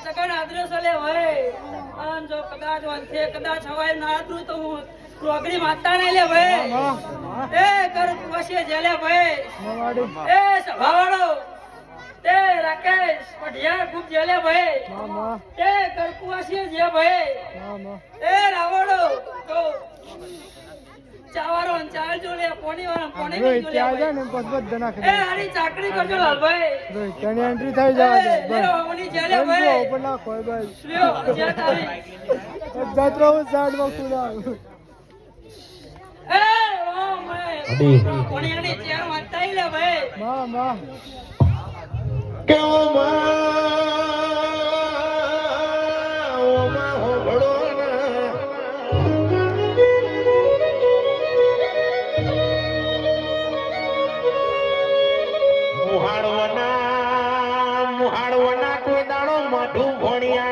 જગન આદર્યો સલે હોય અન જો કદાચ વંથે કદાચ હવાય ના આદરું તો હું રોગડી માતા ને લે ભાઈ એ કર વશે જેલે ભાઈ એ સભાવાળો તે રાકેશ પઢિયા ખૂબ જેલે ભાઈ તે કરકુવાસી જે ભાઈ એ રાવણો તો ચાવારો ચાલ જોલે પોણી વાળા પોણી જોલે ત્યાં જા ને પસબત દના એ હારી ચાકરી કરજો લાલભાઈ રોઈ તને એન્ટ્રી થઈ જવા દે બસ ઓની જેલે ભાઈ ઉપર ના કોઈ ભાઈ સ્યો જે તારી જાત્રા સાઈડ માં કુડા એ ઓ મે પોણી ની ચેર વાંચતા લે ભાઈ માં કેવો માં હો ભડો મુહાડવાના કોઈ દાડો માઠું ભણ્યા